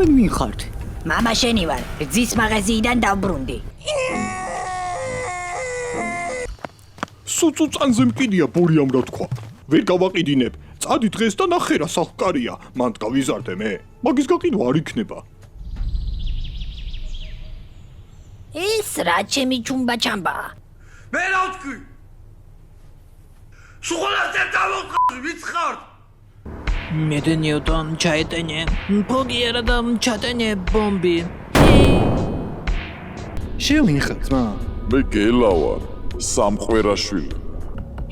თქვენ ვინ ხართ? მამა შენი ვარ, რძის მაღაზიიდან დავბრუნდი. სუწუწანზე მკიდია ბორიამ რა თქვა. ვერ გავაყიდინებ. წადი დღეს და ნახე რა სახკარია. მან გავიზარდე მე. მაგის გაყიდვა არ იქნება. ეს რა ჩემი ჩუმბა ჩამბა. მე რა ვთქვი? სულ დავყავი, ვიც ხართ? მედენიოდან ჩაეტენე, ფოგიერადამ ჩატენე ბომბი. შევინ ხარ ძმა? მე გელა ვარ, სამყვერაშვილი.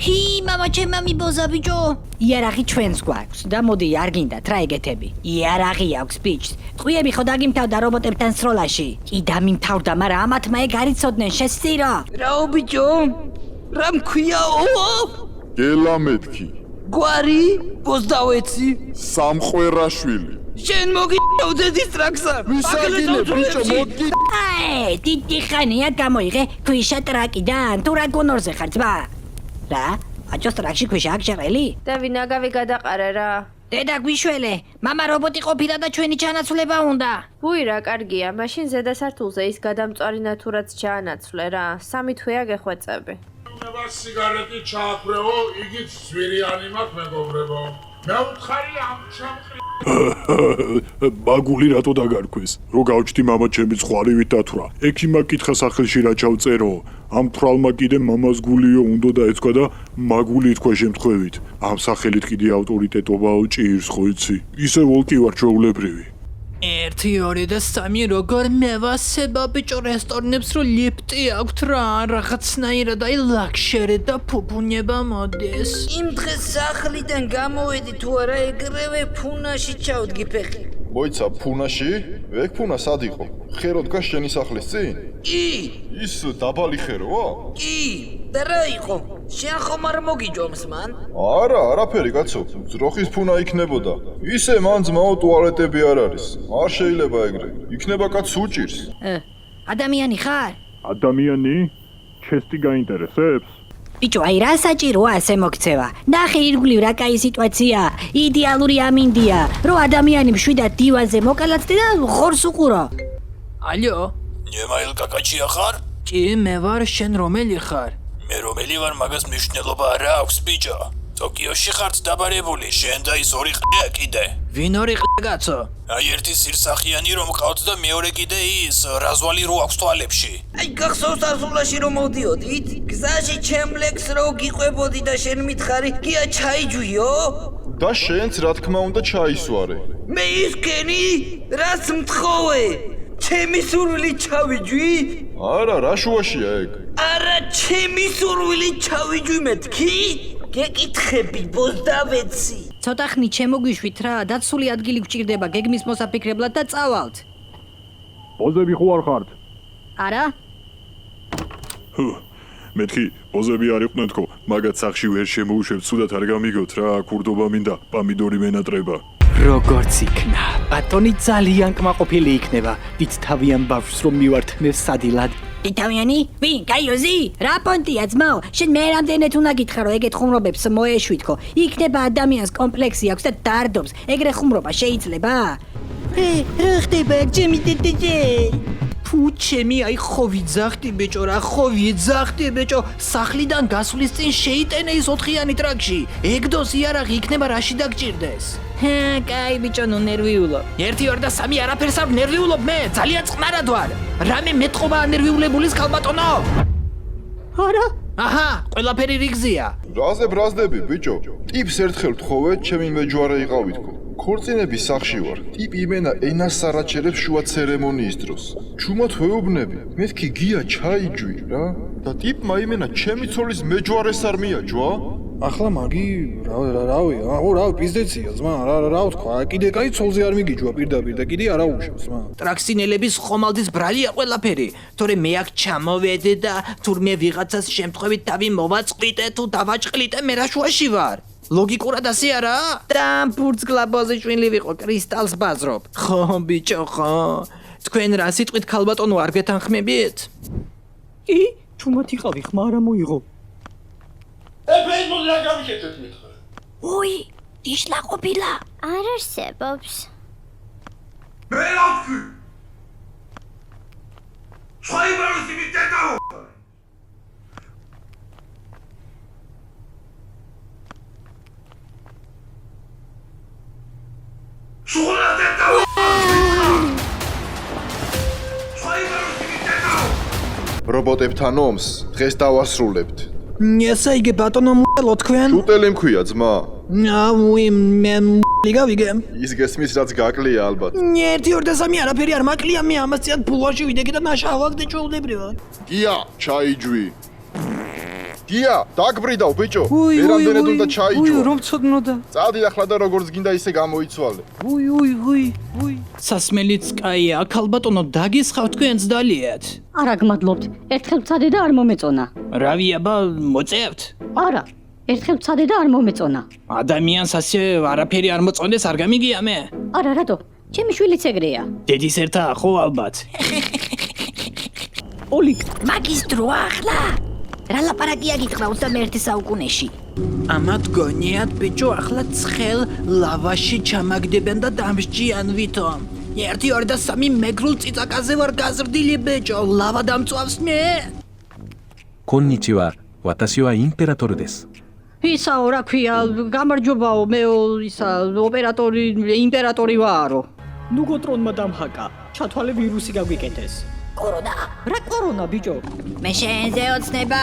ჰი, მამა ჩემი ბოზა ბიჭო. იარაღი ჩვენს გვაქვს და მოდი არ გინდათ რა ეგეთები. იარაღი აქვს ბიჭს. ტყვიები ხო დაგიმთავდა რობოტებთან სროლაში. კი დამიმთავრდა, მაგრამ ამათმა ეგ არ იცოდნენ შესწირო. რაო ბიჭო? რა მქვიაო? გელა მეთქი, გვარი? πώς დავეცი? სამყვერაშვილი. შენ მოგიწევდე დისტრაქსა. ვისაგინე ბიჭო, მოდი. აი, დიდი ხანია გამოიღე ქვიშა ტრაკიდან. თუ რა გონორზე ხარ ძმა? რა? აჯოს ტრაკში ქვიშა აქვს შეყელი? და ვინაგავი გადაყარე რა. დედა გვიშველე, მამა რობოტი ყოფილა და ჩვენი ჩანაცვლება უნდა. ვუი რა კარგია, მაშინ ზედა სართულზე ის გადამწვარი ნათურაც ჩაანაცვლე რა. 3 თვეა გეხვეწები. მე სიგარეტი ჩაახრეო, იგიც ზვირიანი მაქვს მეგობრებო. მე უთხარი ამ ჩამყრი მაგული რატო დაგარქვეს? რო გავჩდი მამა ჩემი ხვარივით დათვრა. ექიმა კითხა სახელში რა ჩავწერო. ამ თვალმა კიდე მამას გულიო უნდა და ეცქვა და მაგული თქვა შემთხვევით. ამ სახელით კიდე ავტორიტეტობაო ჭირს ხო იცი? ისე ვოლკი ვარ ჩვეულებრივი. 1 2 და 3 როგორ მევასება ბიჭო რესტორნებს რო ლიფტი აქვთ რა რაღაცნაირად აი ლაქშერი და ფუფუნება მოდის. იმ დღეს სახლიდან გამოვედი თუ არა ეგრევე ფუნაში ჩავდგი ფეხი. მოიცა ფუნაში? ეგ ფუნა სად იყო? ხერო დგას შენი სახლის წინ? კი, ის დაბალი ხეროა? კი, და რა იყო? შენ ხომ არ მოგიჯომს მან? არა, არაფერი კაცო, ძროხის ფუნა იქნებოდა. ისე მან ძმაო ტუალეტები არ არის. არ შეიძლება ეგრე. იქნება კაცს უჭირს. ადამიანი ხარ? ადამიანი? ჩესტი გაინტერესებს? ბიჭო, აი რა საჭიროა ასე მოქცევა? ნახე ირგვლივ რა კაი სიტუაცია, იდეალური ამინდია, რო ადამიანი მშვიდად დივანზე მოკალათდი და ხორს უყურო. ალო? ნემაილ კაკაჩია ხარ? კი, მე ვარ, შენ რომელი ხარ? მე რომელი ვარ, მაგას მნიშვნელობა არ აქვს ბიჭო. ტოკიოში ხართ დაბარებული, შენ და ის ორი ყია კიდე. ვინ ორი ყგაცო? აი ერთი სირსახიანი რომ ყავთ და მეორე კიდე ის რაზვალი რო აქვს თვალებში. აი გახსოვს ასულაში რომ მოდიოდით? გზაში ჩემლექს რო გიყვებოდი და შენ მითხარი, გია ჩაიჯვიო? და შენც რა თქმა უნდა ჩაისვარე. მე ისკენი? რას მთხოვე? ჩემი სურვილი ჩავიჯვი? არა, რა შუაშია ეგ? არა, ჩემი სურვილი ჩავიჯვი მეთქი? გეკითხები ბოზდავეცი. ცოტა ხნით შემოგვიშვით რა, დაცული ადგილი გვჭირდება გეგმის მოსაფიქრებლად და წავალთ. ბოზები ხო არ ხართ? არა? მეთქი, ბოზები არ იყვნენ თქო, მაგათ სახში ვერ შემოუშვებთ, სუდად არ გამიგოთ რა, ქურდობა მინდა, პამიდორი მენატრება. როგორც იქნა, ბატონი ძალიან კმაყოფილი იქნება, ვით თავიან ბავშვს რომ მივართმევს სადილად. იტავიანი? ვინ? კაიოზი? რა პონტია ძმაო? შენ მე რამდენად უნდა გითხრა რომ ეგეთ ხუმრობებს მოეშვით ხო? იქნება ადამიანს კომპლექსი აქვს და დარდობს. ეგრე ხუმრობა შეიძლება? რა ხდება ჩემი დედეჯე? ფუ ჩემი აი ხო ვიძახდი ბიჭო რა ხო ვიძახდი ბიჭო სახლიდან გასვლის წინ შეიტენე ის 4-იანი ტრაქში ეგ დოს იარაღი იქნება რაში დაგჭირდეს კაი ბიჭო ნუ ნერვიულო 1 2 და 3 არაფერს არ ნერვიულობ მე ძალიან წყნარად ვარ რამე მეტყობა ნერვიულებულის ქალბატონო არა აჰა ყველაფერი რიგზია რაზე ბრაზდები ბიჭო ტიპს ერთხელ თხოვე ჩემი მეჯვარე იყავით ხო ქორწინების სახში ვარ ტიპი იმენა ენას სარაჩერებს შუა ცერემონიის დროს ჩუმად ვეუბნები მეთქი გია ჩაიჯვი რა და ტიპმა იმენა ჩემი ცოლის მეჯვარეს არ მიაჯვა ახლა მაგი რავი პიზდეცია ძმა რა ვთქვა კიდე კაი ცოლზე არ მიგიჯვა პირდაპირ და კიდე არა უშვებს ძმა ტრაქსინელების ხომალდის ბრალია ყველაფერი თორე მე აქ ჩამოვედე და თურმე ვიღაცას შემთხვევით თავი მოვაწყვიტე თუ დავაჭყლიტე მე რა შუაში ვარ ლოგიკურად ასე არა? და ფურცგლა ბოზიშვილი ვიყო კრისტალს ბაზრობ. ხო ბიჭო ხო. თქვენ რა სიტყვით ქალბატონო არ გეთანხმებით? კი, ჩუმად იყავი ხმა არა მოიღო. ფეისბუქზე გამიშეთეთ მითხე. ოი, დიშლა ყოფილა. არ არსებობს. მე რა ვთქვი? სხვა იმეროსი მიტეტაო. სულა დეტაო. სხვა იმეროსი მიტეტაო. რობოტებთან ომს დღეს დავასრულებთ. ესე იგი ბატონო მულო თქვენ? შუტელი მქვია ძმა. აუი მე ლიგავიგე. ის გესმის რაც გაკლია ალბათ. 1-2-3 არაფერი არ მაკლია მე ამას წიად ფულაში ვიდექი და ნაშავაგდე ჩვეულებრივად. გია, ჩაიჯვი. გია, დაგბრიდავ ბიჭო. ვერამდენად უნდა ჩაიჯვო. რომ ცოდნოდა. წადი ახლა და როგორც გინდა ისე გამოიცვალე. უი. სასმელიც კაია, ქალბატონო დაგისხავ თქვენ ძდალიათ. არა გმადლობთ. ერთხელ ვცადე და არ მომეწონა. რავი აბა მოწევთ? არა. ერთხელ ვცადე და არ მომეწონა. ადამიანს ასე არაფერი არ მოწონდეს არ გამიგია მე. არა რატო? ჩემი შვილიც ეგრეა. დედის ერთა ხო ალბათ. ოლი, მაგის დრო ახლა. რა ლაპარაკია გითხრა 21 საუკუნეში? ამათ გონიათ ბიჭო ახლა ცხელ ლავაში ჩამაგდებენ და დამსჯიან ვითომ. 1-2-3 მეგრულ წიწაკაზე ვარ გაზრდილი ბიჭო, ლავა დამწვავს მე. Konnichiwa, watashi wa imperator desu. ისაო რა ქვია, გამარჯობაო, მე ისა იმპერატორი ვარო. ნუგოტრონმა დამჰაკა. ჩათვალე ვირუსი გაგვიკეთეს. კორონა. რა კორონა ბიჭო? მე შენზე ოცნება.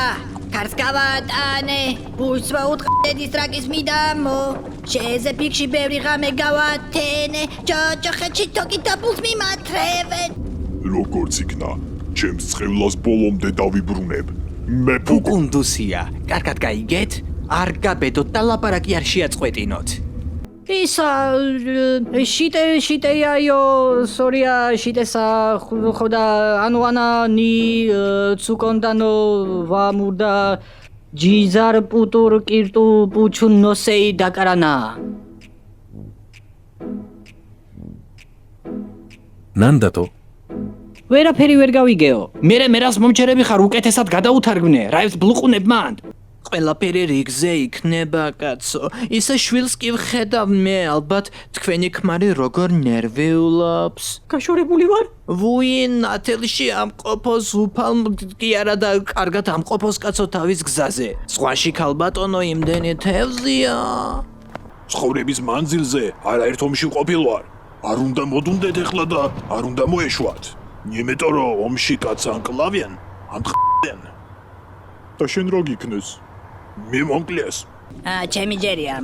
კარს გავატანე. ბუშვა უთხრედის ტრაკის მიდამო. შენზე ფიქში ბევრი ღამე გავათენე. ჯოჯოხეთში თოკი დაბულს მიმათრევენ. როგორც იქნა, ჩემს წყევლას ბოლომდე დავიბრუნებ. მე ფუკუნდუსია. კარგად გაიგეთ? არ გაბედოთ და ლაპარაკი არ შეაწყვეტინოთ. ისა შიტეიაიო, სორია შიტესა ხოდა ანუანანი ცუკონდანო ვამურდა ჯიზარ პუტურ კირტუ პუჩუნ ნოსეი დაკარანა. Nandato? ვერაფერი ვერ გავიგეო. მე რას მომჩერები ხარ უკეთესად გადაუთარგმნე, რაებს ბლუყუნებ მან. ყველაფერი რიგზე იქნება, კაცო. ისე შვილს კი ვხედავ მე, ალბათ თქვენი ქმარი როგორ ნერვიულობს. გაშორებული ვარ? ვუი, ნათელში ამყოფოს უფალ კი არა და კარგად ამყოფოს კაცო თავის გზაზე. სხვაში ქალბატონო იმდენი თევზია. ცხოვრების მანძილზე არაერთ ომში ყოფილვარ. არ უნდა მოდუნდეთ ეხლა და არ უნდა მოეშვათ. იმიტომ რომ ომში კაცს ანკლავიან, ამტყდენ. და შენ რო გიქნეს? მე მომკლეს. ჩემი ჯერია.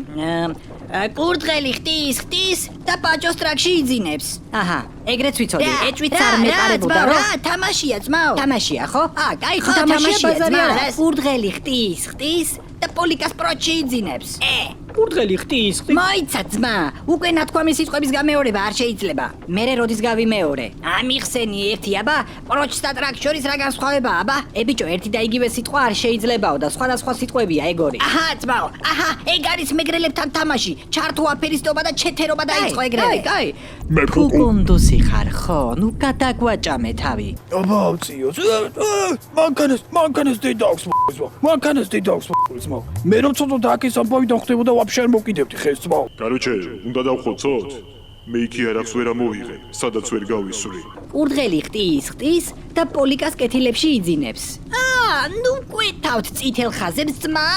კურდღელი ხტის და პაჭოს ტრაქში იძინებს. აჰა, ეგრეც ვიცოდი. ეჭვიც არ მეტარებოდა რა? თამაშია ძმაო. თამაშია ხო? კაი ხო თამაშია ბაზარია. კურდღელი ხტის და პოლიკას პროჩი იძინებს. კურდღელი ხტის. მოიცა ძმა, უკვე ნათქვამი სიტყვების გამეორება არ შეიძლება. მერე როდის გავიმეორე? ამიხსენი ერთი აბა, პროჩს და ტრაქს შორის რა განსხვავებაა აბა? ბიჭო, ერთი და იგივე სიტყვა არ შეიძლებაო და სხვადასხვა სიტყვებია ეგორი. აჰა, ძმაო, ეგ არის მეგრელებთან თამაში. ჩართო აფერისტობა და ჩეთერობა დაიწყო ეგრევე. კაი. მე ფუკუნდუსი ხარ ხო? ნუ გადაგვაჭამე თავი. აბა ავწიოს. მანქანას დედაქვს მოიზმო. მანქანას დედაქვს მოიზმო. მე რომ ცოტა დაკის ამბავიდან ხდებოდა ვაფშე არ მოკიდებდი ხეს ძმაო. კაროჩე, უნდა დავხოცოთ? მე იქი არაფერს ვერ ამოვიღე, სადაც ვერ გავისვრი. კურდღელი ხტის და პოლიკას კეთილებში იძინებს. ნუ კვეთავთ წითელ ხაზებს ძმა.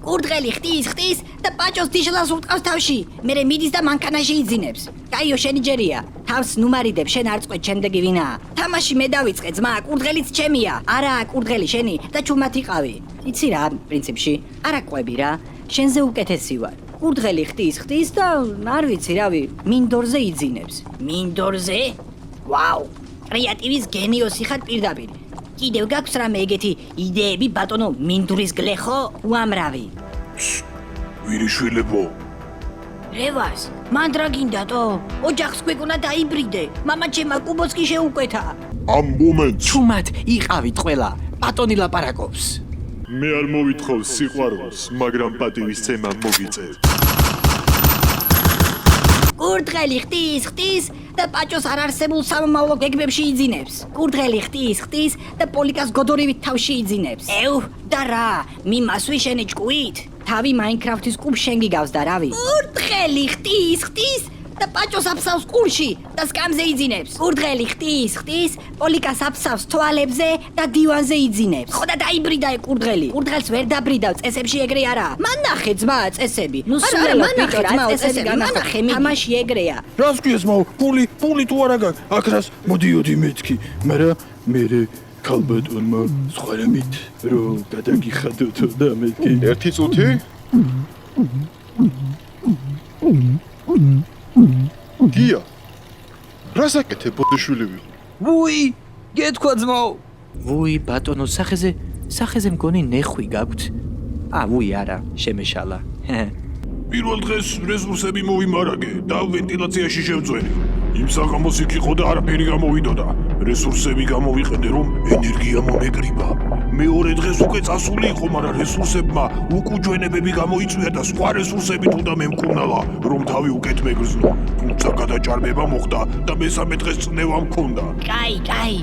კურდღელი ხტის და პაჭოს დიშლას უტყავს თავში. მერე მიდის და მანქანაში იძინებს. კაიო შენი ჯერია. თავს ნუმარიდებ, შენ არ წყვეთ შემდეგი ვინაა. თამაში მე დავიწყე ძმა, კურდღელიც ჩემია. არა, კურდღელი შენი და ჩუმად იყავი. იცი რა, პრინციპში, არა ყვები რა. შენზე უკეთესი ვარ. კურდღელი ხტის და არ ვიცი რავი, მინდორზე იძინებს. მინდორზე? ვაუ! კრეატივის გენიოსი ხარ პირდაპირ. კიდევ გაქვს რამე ეგეთი იდეები ბატონო მინდურის გლეხო? უამრავი. ვირიშვილებო. რევას, მან რა გინდათო? ოჯახს გვეკუნა დაიბრიდე. მამა ჩემა კუბოც კი შეუკვეთა. ამ მომენტს ჩუმად იყავით ყველა. ბატონი ლაპარაკობს. მე არ მოვითხოვ სიყვარულს, მაგრამ პატივისცემა მოგიწევ. კურდღელი ხტის და პაჭოს არ არსებულ სამომავლო გეგმებში იძინებს. კურდღელი ხტის და პოლიკას გოდორივით თავში იძინებს. და რა, მიმასვი შენი ჭკუით? თავი მაინკრაფტის კუბ შენ გიგავს და რავი. კურდღელი ხტის და პაჭოს აფსავს ყურში და სკამზე იძინებს. კურდღელი ხტის, პოლიკას აფსავს თვალებზე და დივანზე იძინებს. ხო და დაიბრიდა კურდღელი. კურდღელს ვერ დაბრიდავ, წესებში ეგრე არა. მან ნახე ძმა წესები. ნუ სულელო ბიჭო, ძმა წესები განახე, თამაში ეგრეა. რას გიეს მაო? პული თუ არა გაქვს? აკრას მოდიოდი მეთქი, მაგრამ მე ქალბატონმა სხვა რამით რო გადაგიხადოთ და მეთქი. ერთი წუთი? გია. რას აკეთებ ბოდიშვილები? ვუი, გეთქვა ძმაო. ვუი, ბატონო, სახეზე მგონი ნეხვი გაქვთ. ვუი არა, შემეშალა. პირველ დღეს რესურსები მოვიმარაგე და ვენტილაციაში შევწვენი. იმ საღამოს იქ იყო და არაფერი გამოვიდოდა. რესურსები გამოვიყენე, რომ ენერგია მომეკრიბა. მეორე დღეს უკვე წასული იყო, მაგრამ რესურსებმა უკუჯვენებები გამოიწვია და სხვა რესურსებით უნდა მემკურნალა, რომ თავი უკეთ მეგრძნო. თუმცა გადაჭარბება მოხდა და მესამე დღეს წნევა მქონდა. კაი.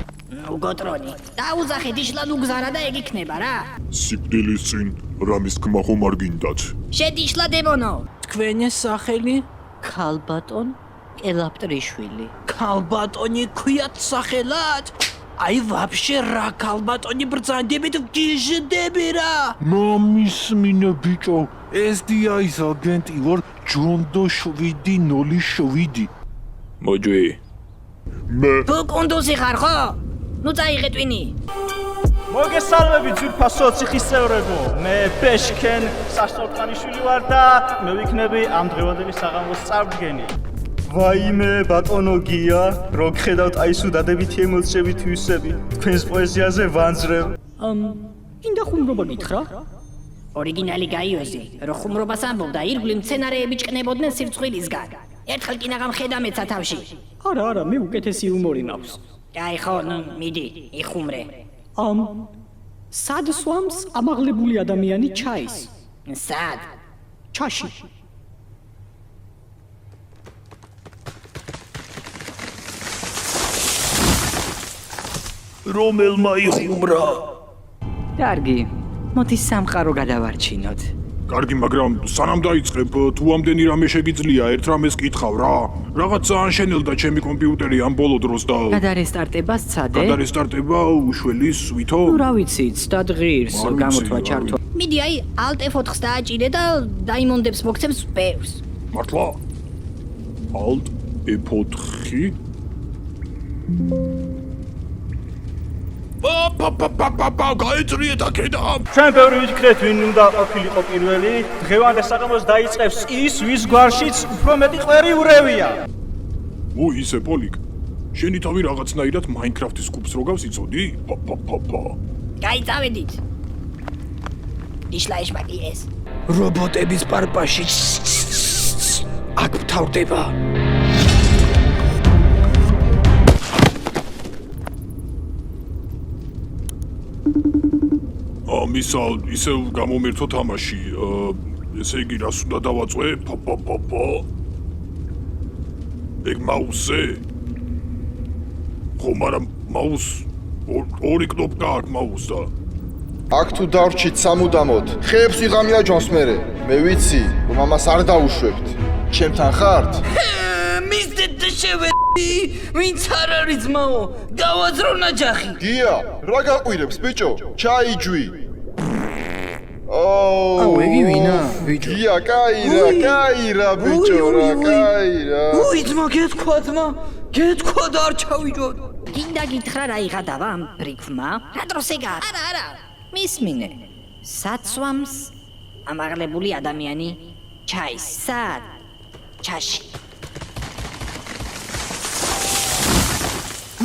უგოტრონი. დაუძახე დიშლან უგზარა და ეგ იქნება რა. სიკვდილის წინ რამის თქმა ხომ არ გინდათ. შედიშლა დემონო. თქვენი სახელი? ქალბატონ კელაპტრიშვილი. ქალბატონი ქვიათ სახელად? აი ვაფშე რა ქალბატონი ბრძანდებით გიჟდები რა. მომისმინე ბიჭო, SDI-ის აგენტი ვარ ჯონდო 707. მოჯვი. მე თუ კუნდუსი ხარ ხო? ნუ წაიღე ტვინი. მოგესალმები ძვირფასო ციხის წევრებო. მე ბეშქენ სასტოლკანიშვილი ვარ და მე ვიქნები ამ დღევანდელი საღამოს წარდგენი. ვაიმე ბატონო გია, რო გხედავთ აი სულ დადებითი ემოციებით ვისები, თქვენს პოეზიაზე ვანძრევ. ინდა ხუმრობა გითხრა? ორიგინალი გაიოზი, რო ხუმრობას ამბობდა, ირგვლივ მცენარეები ჭკნებოდნენ სირცხვილისგან. ერთხელ კი ნაღამ ხედა მეცა თავში. არა, მე უკეთესი ჰუმორი მაქვს. აი ხო, ნუ მიდი, იხუმრე. სად სვამს ამაღლებული ადამიანი ჩაის? სად? ჩაში. რომელმა იხუმრა? კარგი, მოდი სამყარო გადავარჩინოთ. კარგი, მაგრამ სანამ დაიწყებ, თუ ამდენი რამე შეგიძლია, ერთ რამეს კითხავ რა. რაღაცა ანშენელდა ჩემი კომპიუტერი ამ ბოლო დროს და გადარესტარტება სცადე? გადარესტარტება უშველის ვითო? ნუ რა ვიცი, დადღირს, გამოთვა ჩართვა. მიდი აი Alt F4-ს დააჭირე და დაიმონდებს მოგცემს პერს. მართლა? Alt F4? გაიწრიეთ აქედან. ჩვენ ბევრი ვიქნეთ ვინ უნდა ყოფილიყო პირველი. დღევანდელ საღამოს დაიწყებს ის, ვის გვარშიც უფრო მეტი ყვერი ურევია. ისე პოლიკ. შენი თავი რაღაცნაირად Minecraft-ის კუბს რო გავს იცოდი? გაიწავედით. იშლა ეშმაკი ეს. რობოტების პარპაში აქ მთავრდება. მისალ ისევ გამომერთო თამაში. ესე იგი რას უნდა დავაწვე? ეგ მაუსზე? ხო, მაგრამ მაუს ორი კნოპკა აქვს მაუსდა. აქ თუ დავრჩით სამუდამოდ, ხეებს ვიღამია ჯონს მერე. მე ვიცი, რომ ამას არ დაუშვებთ. ჩემთან ხართ? მისდეთ და შევედი, ვინც არ არის ძმაო, გავაძრო ნაჯახი. გია, რა გაყვირებს ბიჭო? ჩაიჯვი. ეგი ვინა, ბიჭო? გია, კაირა ბიჭო, რა კაირა. უი ძმა, გეთქვა და არ ჩავიჯოდ. გინდა გითხრა რა იღადავა ამ ბრიქვმა? რა დროს ეგა? არა. მისმინე. საცვამს ამაღლებული ადამიანი ჩაის. სად? ჩაში.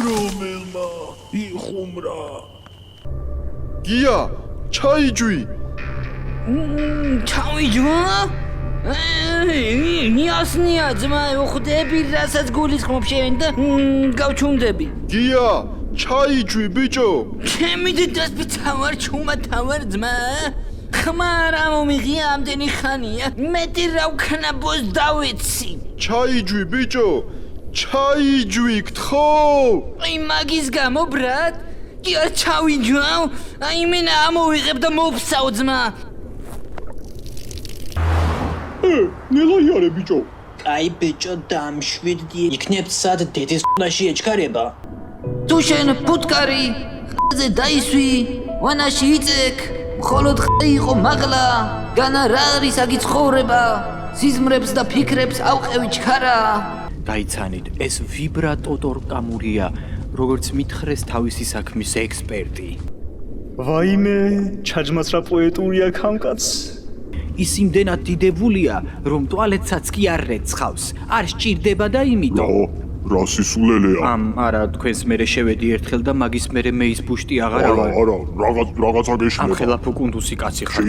რომელმა იხუმრა? გია, ჩაიჯვი. ჩავიჯვა? ნიასნია ძმა, ხვდები რასაც გულისხმობ შენ და გავჩუმდები. გია, ჩაიჯვი ბიჭო. ჩემი დედასპი თავარ თავარ ძმა. ხმარა მომიღია ამდენი ხანია. მეტი რა ვქნა ბოს დავეცი. ჩაიჯვი ბიჭო. ჩაიჯვი გთხო. აი მაგის გამო ბრატ, კი არ ჩავიჯვავ. აი მენა ამოვიღებ და მოვფსავ ძმა. ნელა იარე ბიჭო. აი ბიჭო დამშვიდდი იქნებ სად დედის ყუნაში ეჩქარება თუ შენ ფუტკარი ხაზე დაისვი ვანაში იწეკ მხოლოდ ხე იყო მაღლა განა რა არის აგი ცხოვრება სიზმრებს და ფიქრებს ავყევი ჩქარა გაიცანით ეს ვიბრატოტორკამურია როგორც მითხრეს თავისი საქმის ექსპერტი ვაიმე ჩაჯმაცრა პოეტურია ხამკაც ის იმდენად დიდებულია რომ ტუალეტსაც კი არ რეცხავს არ სჭირდება და იმიტომ რა სისულელეა არა თქვენს მერე შევედი ერთხელ და მაგის მერე მეის ბუშტი აღარ არა რაღაცა გეშლება ამ ხელა ფუკუნდუსი კაცი ხარ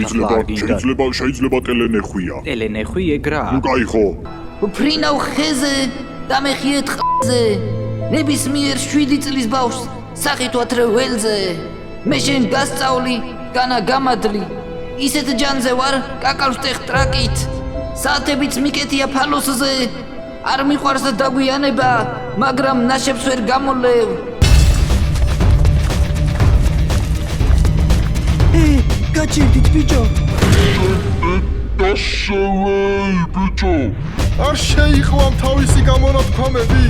შეიძლება ტელენეხვია ტელენეხვი ეგრა ნუ кайხო უფრინავ ხეზე და მეხიეთ ხზე ნებისმიერ 7 წლის ბავშვს სახით ვათრე ველზე მე შენ გასწავლი განა გამადლი ისეთ ჯანზე ვარ კაკალს ტეხტრაკით საათებიც მიკეთია ფალოსზე არ მიყვარს დაგვიანება მაგრამ ნაშებს ვერ გამოლევ გაჭირდით ბიჭო დაშევეი ბიჭო არ შეიყვამ თავისი გამონათქვამები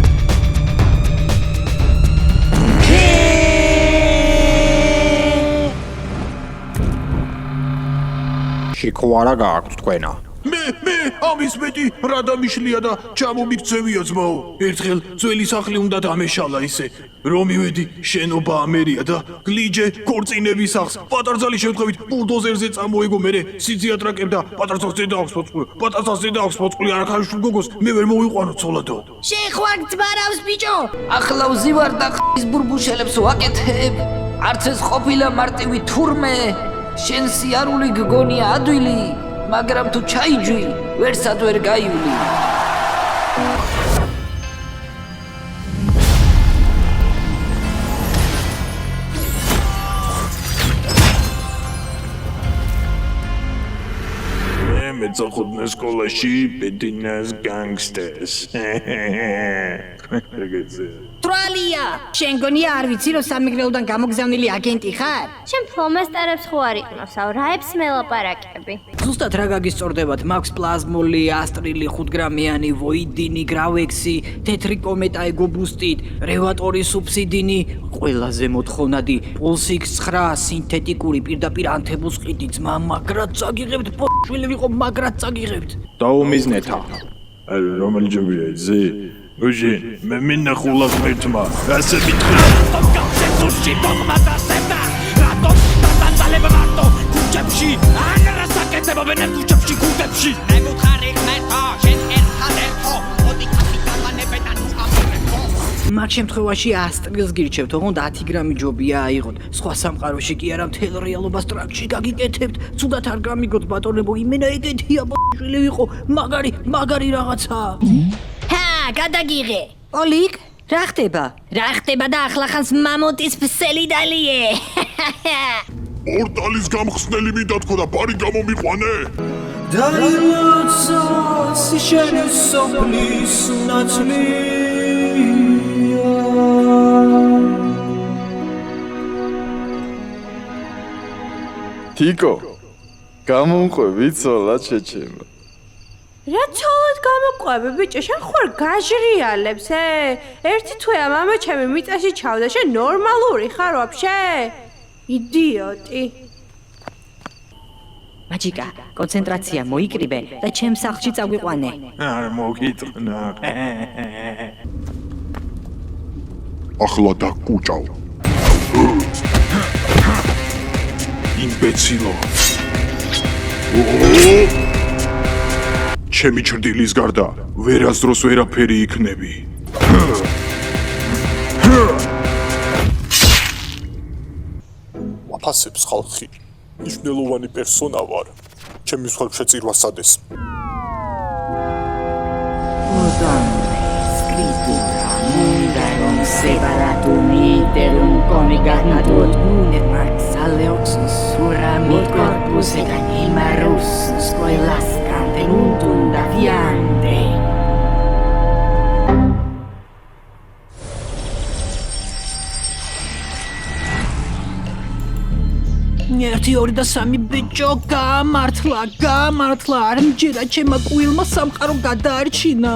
შიქვარა გააქვთ თქვენა მე ამის მეტი რა დამიშლია და ჩამომიქცევია ძმაო ერთხელ ძველი სახლი უნდა დამეშალა ისე რომ მივედი შენობა ამერია და გლიჯე ქორწინების სახლს პატარძალი შემთხვევით ბულდოზერზე წამოეგო მერე სიძიატრაკებ და პატარძალს ზედა აქვს მოწყული არქაშულ გოგოს მე ვერ მოვიყვანო ცოლადო შეხვარ ძმარავს ბიჭო ახლა ვზივარ და ხის ბურბუშელებს ვაკეთებ არც ეს ყოფილა მარტივი თურმე შენ სიარული გგონია ადვილი მაგრამ თუ ჩაიჯვი ვერსად ვერ გაივლი მეწოხოდნე სკოლაში ბედინას განგსტერს ტრალია შენ გონია არ ვიცი რომ სამეგრელოდან გამოგზავნილი აგენტი ხარ შენ ფლომასტერებს ხო არ იყნოს რაებს მელაპარაკები ზუსტად რა გაგისწორდებათ მაქვს პლაზმოლი ასტრილი 5 გრამიანი ვოიდინი გრავექსი თეთრი კომეტა ეგობუსტით რევატორი სუბსიდინი ყველაზე მოთხოვნადი პულსიქ 9 სინთეტიკური პირდაპირ ანთებუსყიდი ძმა მაგრად წაგიღებთ შვილი ვიყო მაგრად წაგიღებთ დაუმიზნეთა რომელი ჯობია ზე უჟი მე მინახულა ღმერთმა ასე მითხრა გასცეთუში დოგმატასებდა რატომ დაწალებ მარტო ქუჩებში ან რასაკეთებობენ ქუჩებში ქუჩებში მეგუთხარი ღმერთო შენ ერთადერთო მოდი კაპიტანებენ ანუ ამერეთო მაგ შემთხვევაში ასტრილს გირჩევთ ოღონდ 10 გრამი ჯობია აიღოთ სხვა სამყაროში კი არა მთელ რეალობას ტრაქში გაგიკეთებთ ცუდად არ გამიგოთ ბატონებო იმენა ეგეთია შვილი ვიყო მაგარი რაღაცა გადაგიღე ოლიკ რა ხდება და ახლახანს მამონტის ფსელი დალიე პორტალის გამხსნელი მინდა თქო და ბარი გამომიყვანე დაილოცა სიშენის სოფლის ნაცვლია თიკო გამომყვები ცოლა ჩეჩემა რა ცოლად გამოყვები ბიჭო შენ ხوار გაჟრიალებს ერთი თვეა მამა ჩემი მიწაში ჩავდა შენ ნორმალური ხარ ვაფშე იდიოტი მაჯიკა კონცენტრაცია მოიკრიბე და ჩემ სახლში წაგვიყვანე არ მოგიტყნა ახლა დაგკუჭავ იმბეცილო ჩემი ჩრდილის გარდა ვერასდროს ვერაფერი იქნები. ვაფასებს ხალხი. მნიშვნელოვანი პერსონა ვარ. ჩემი სხვებს შეწირვა სადეს. 1 2 და 3 ბიჭო გამართლა არ მჯერა ჩემმა კუილმა სამყარო გადაარჩინა